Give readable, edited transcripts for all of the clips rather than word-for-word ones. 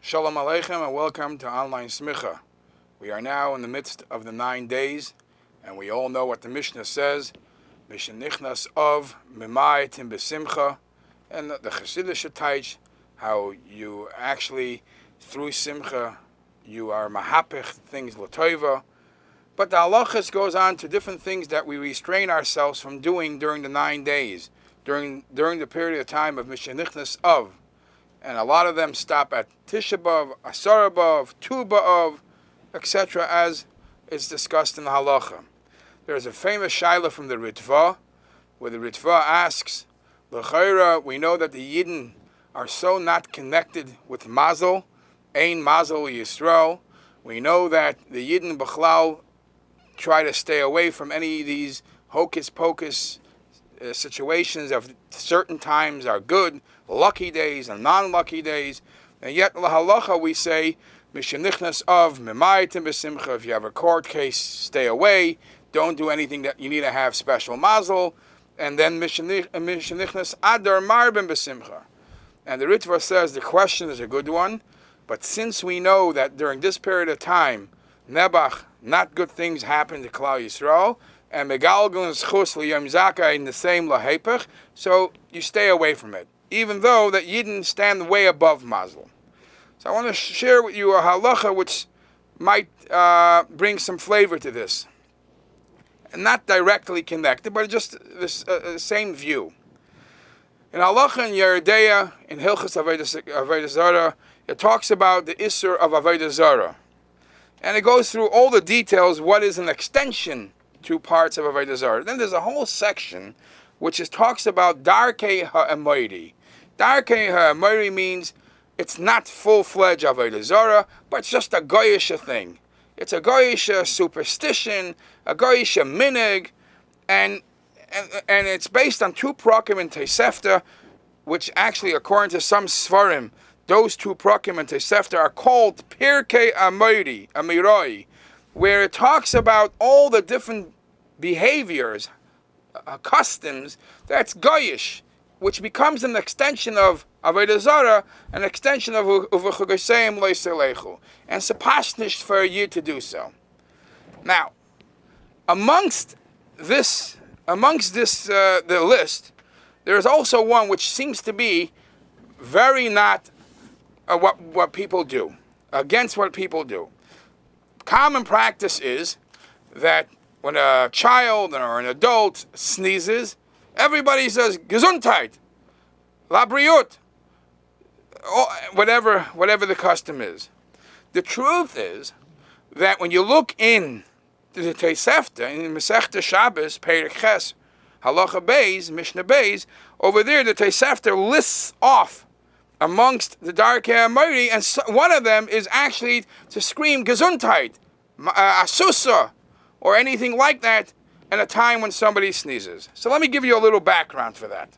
Shalom Aleichem and welcome to Online Smicha. We are now in the midst of the 9 days, and we all know what the Mishnah says, Mishenichnas of Mimayitim Besimcha, and the Chassidische teach how you actually, through Simcha, you are mahapich things l'toiva. But the halachas goes on to different things that we restrain ourselves from doing during the 9 days, during the period of time of Mishenichnas of. And a lot of them stop at Tisha B'Av, Asara B'Av, Tu B'Av, etc., as is discussed in the halacha. There is a famous shaila from the Ritva, where the Ritva asks, L'chayra, we know that the Yidden are so not connected with Mazel, Ein Mazel Yisrael. We know that the Yidden B'chlal try to stay away from any of these hocus-pocus situations of certain times are good, lucky days and non-lucky days, and yet la halacha we say mishenichnas of mimayitim besimcha. If you have a court case, stay away. Don't do anything that you need to have special mazel. And then mishenichnas adar marbim besimcha. And the Ritva says the question is a good one, but since we know that during this period of time, nebach, not good things happen to Klal Yisrael, and megalgal and schus liyom zaka in the same lahepech, so you stay away from it, even though that Yidden stand way above Mazel. So I want to share with you a halacha which might bring some flavor to this. And not directly connected, but just this same view. In halacha in Yeridea, in Hilchas Avodah Zarah, it talks about the Isser of Avodah Zarah. And it goes through all the details, what is an extension to parts of Avodah Zarah. Then there's a whole section which talks about Darkei HaEmoiri. Darkei HaEmoiri means it's not full-fledged Avodah Zarah, but it's just a goyish thing. It's a goyish superstition, a goyish minig, and it's based on two prakim in Tosefta, which actually, according to some Sfarim, those two prakim in Tosefta are called Pirkei Amiroi, where it talks about all the different behaviors, customs, that's goyish, which becomes an extension of Avodah Zarah, an extension of Uvechugaseyim Loiselechu, and it's pashnish for a year to do so. Now, amongst this the list, there is also one which seems to be very not what people do, against what people do. Common practice is that when a child or an adult sneezes, everybody says gesundheit, labriut, whatever the custom is. The truth is that when you look in the Tosefta, in Masechta Shabbos, Perek Ches, Halacha Beis, Mishnah Beis, over there the Tosefta lists off amongst the Darkei HaEmoiri, and one of them is actually to scream gesundheit, asusa, or anything like that at a time when somebody sneezes. So let me give you a little background for that.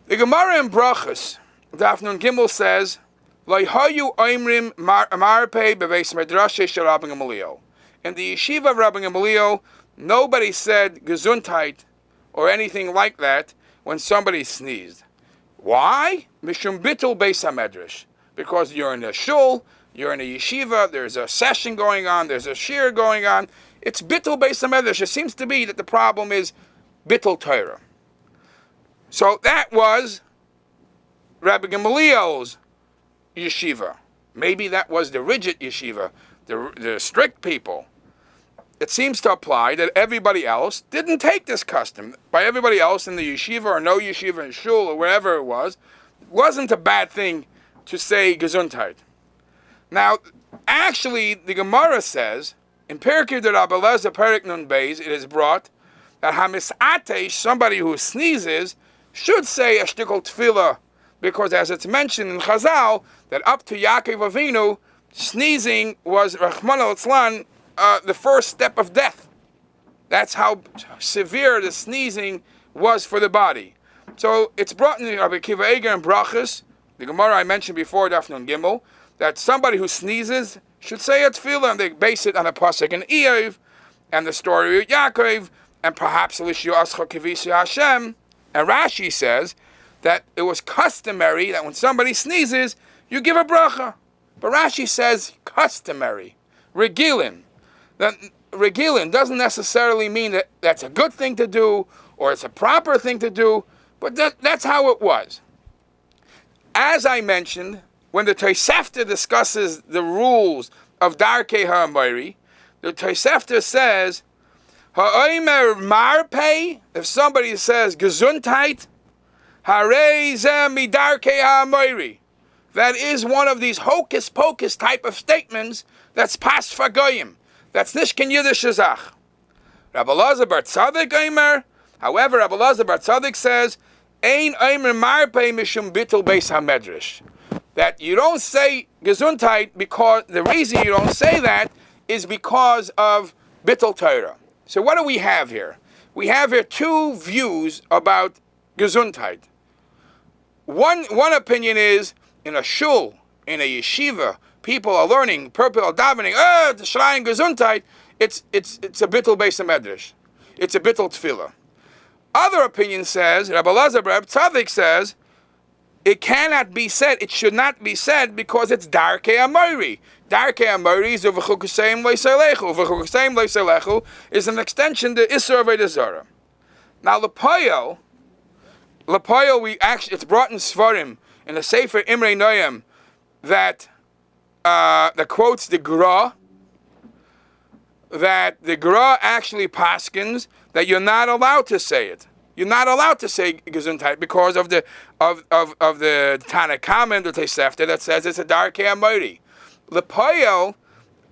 The Gemara in Brachos, Daf Nun Gimel says, Lo hayu oimrim marpei beveis medrashe shel Rabbi Gamliel. In the yeshiva of Rabbi Gamliel, nobody said gesundheit or anything like that when somebody sneezed. Why? Mishum bittul beis hamedrash. Because you're in a shul, you're in a yeshiva, there's a session going on, there's a shir going on. It's bittul beis hamedrash. It seems to be that the problem is bittul Torah. So that was Rabbi Gamliel's yeshiva. Maybe that was the rigid yeshiva, the strict people. It seems to apply that everybody else didn't take this custom. By everybody else in the yeshiva or no yeshiva in shul or wherever it wasn't a bad thing to say gesundheit. Now, actually, the Gemara says, in Perek de Rabbi Elazar, Perek Nun Beis, it is brought that hamisateish, somebody who sneezes, should say a shtickle tefillah, because as it's mentioned in Chazal, that up to Yaakov Avinu, sneezing was, Rachmana litzlan, the first step of death. That's how severe the sneezing was for the body. So it's brought in Rabbi Akiva Eiger and Brachos, the Gemara I mentioned before, Daf Nun Gimel, that somebody who sneezes should say a tefillah, and they base it on a pasuk in Eiv, and the story of Yaakov, and perhaps Lishu Ascha Kivisi Hashem. And Rashi says that it was customary that when somebody sneezes, you give a bracha. But Rashi says customary, regilin. That regilin doesn't necessarily mean that that's a good thing to do or it's a proper thing to do, but that's how it was. As I mentioned, when the Tosefta discusses the rules of Darkei HaAmori, the Tosefta says, Ha'omer marpei, if somebody says gesundheit, harei zeh midarkei HaAmori. That is one of these hocus pocus type of statements that's pas fagoyim. That's nishkin Yiddish zach. Rabbi Elazar bar Tzaddik Omer, however, Rabbi Elazar bar Tzaddik says, Ein Omer marpei mishum bitul beis hamedrash. That you don't say gesundheit because the reason you don't say that is because of bitul Torah. So what do we have here? We have here two views about gesundheit. One opinion is in a shul, in a yeshiva, people are learning, people are davening, the shrine gesundheit, it's a bitul beis hamedrash. It's a bitul tefillah. Other opinion says, Rabbi Elazar bar Tzaddik says, it cannot be said, it should not be said because it's Darkei HaAmori. Darkei HaAmori is U'v'chukaseim le'iselechu. U'v'chukaseim le'iselechu is an extension to Isser Avodah Zarah. Now, lepow, it's brought in Svarim, in the Sefer Imrei Noyam, that quotes the Gra, that the Gra actually paskins that you're not allowed to say it. You're not allowed to say gesundheit because of the Tana Kama, the Tosefta that says it's a Darkei HaAmori. Lepow,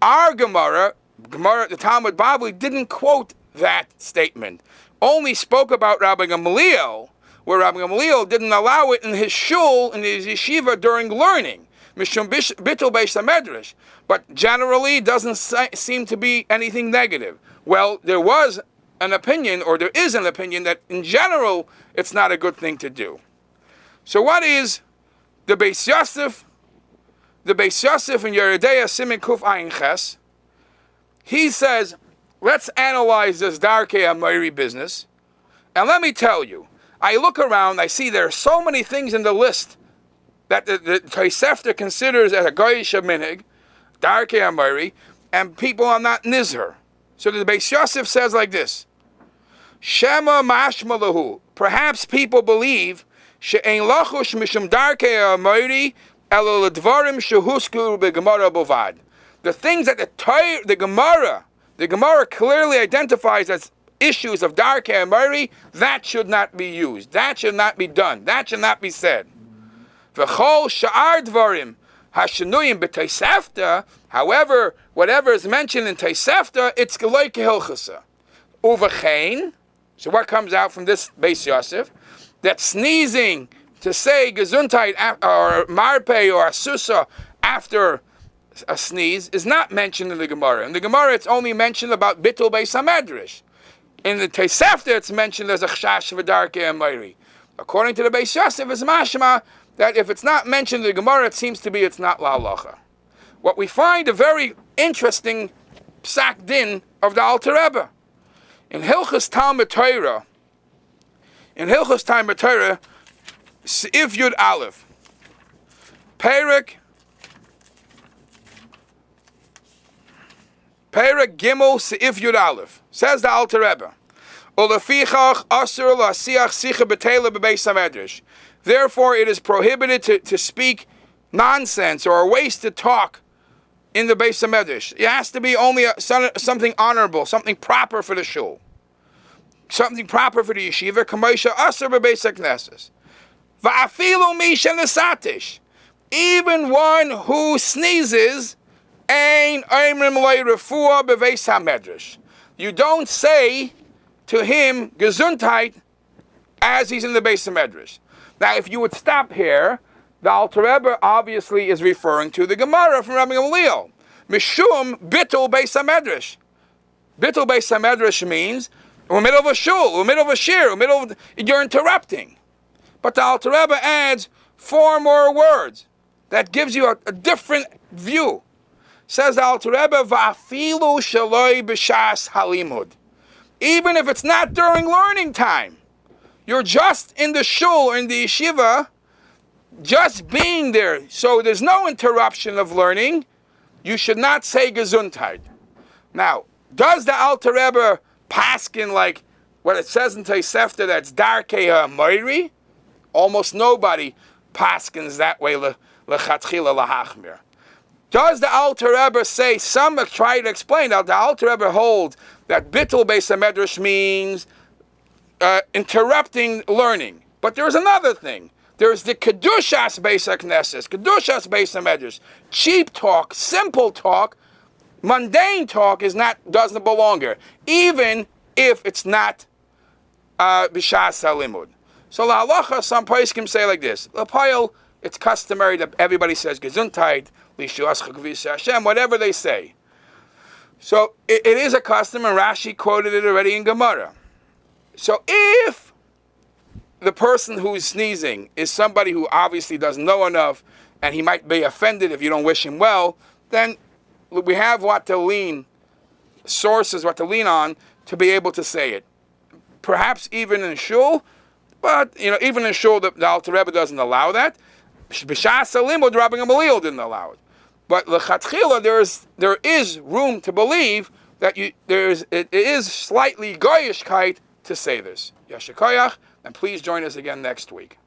our Gemara, the Talmud Bavli, didn't quote that statement. Only spoke about Rabbi Gamaliel, where Rabbi Gamaliel didn't allow it in his shul, in his yeshiva during learning. Mishum bitul beis hamedrash. But generally, doesn't seem to be anything negative. Well, there was an opinion, or there is an opinion, that in general, it's not a good thing to do. So what is the Beis Yosef? The Beis Yosef in Yeridea Simin Kuf Ayin Ches, he says, let's analyze this Darkei HaAmori business. And let me tell you, I look around, I see there are so many things in the list that the Tosefta considers as a goyish minig, Darkei HaAmori, and people are not nizher. So the Beis Yosef says like this, Shema mashma lahu. Perhaps people believe she'ein lachush mishum Darkei HaAmori elo ledvarim shehusku beGemara bovad. The things that the Gemara clearly identifies as issues of Darkei HaAmori, that should not be used. That should not be done. That should not be said. V'chol sha'ar dvarim hashenuyim b'Tosefta. However, whatever is mentioned in Tosefta, it's geloi kehilchasa. Uvachein. So what comes out from this Beis Yosef? That sneezing to say gesundheit or marpei or asusa after a sneeze is not mentioned in the Gemara. In the Gemara, it's only mentioned about bitul beis hamedrash. In the Tosefta, it's mentioned as a chashash v'darkei HaAmori. According to the Beis Yosef, it's mashma that if it's not mentioned in the Gemara, it seems to be it's not la'alacha. What we find a very interesting psak din of the Alter Rebbe. In Hilchos Talmud Torah, Seif Yud Aleph, Perek Gimel Seif Yud Aleph, says the Alter Rebbe, Ulefichach asur la'asiach sicha b'teila b'beis hamedrash. Therefore, it is prohibited to speak nonsense or a wasted talk in the Beis HaMedrash. It has to be only something honorable, something proper for the shul, something proper for the yeshiva. Kamosha asur b'beis hakneses. Va'afilu misha nesatish. Even one who sneezes, ein oimrim lei refuah b'beis hamedrash. You don't say to him gesundheit as he's in the Beis HaMedrash. Now, if you would stop here, the Alter Rebbe obviously is referring to the Gemara from Rabbi Gamaliel. Mishum bitul beis hamedrash. Bitul beis hamedrash means in the middle of a shul, in the middle of a shir, you're interrupting. But the Alter Rebbe adds 4 more words that gives you a different view. Says the Alter Rebbe, va'afilu shaloi b'shas halimud. Even if it's not during learning time, you're just in the shul or in the yeshiva, just being there, so there's no interruption of learning, you should not say gesundheit. Now, does the Alter Rebbe paskin like what it says in Tosefta that's darkei ha'moiri? Almost nobody paskins that way lechatchila lahachmir. Does the Alter Rebbe say, some try to explain that the Alter Rebbe holds that bittul beis hamedrash means interrupting learning. But there's another thing. There's the kedushas beis haknesses, kedushas beis hamedrash. Cheap talk, simple talk, mundane talk doesn't belong here, even if it's not b'shas halimud. So la halacha, some poskim say like this: lepow, it's customary that everybody says gesundheit, lishuas chakvis Hashem, whatever they say. So it is a custom, and Rashi quoted it already in Gemara. So if the person who is sneezing is somebody who obviously doesn't know enough, and he might be offended if you don't wish him well, then we have sources what to lean on to be able to say it. Perhaps even in shul, but even in shul the Alter Rebbe doesn't allow that. B'shas halimud Rabbi Gamaliel didn't allow it. But lechatchila there is room to believe that it is slightly goyishkeit to say this. Yashikoyach, and please join us again next week.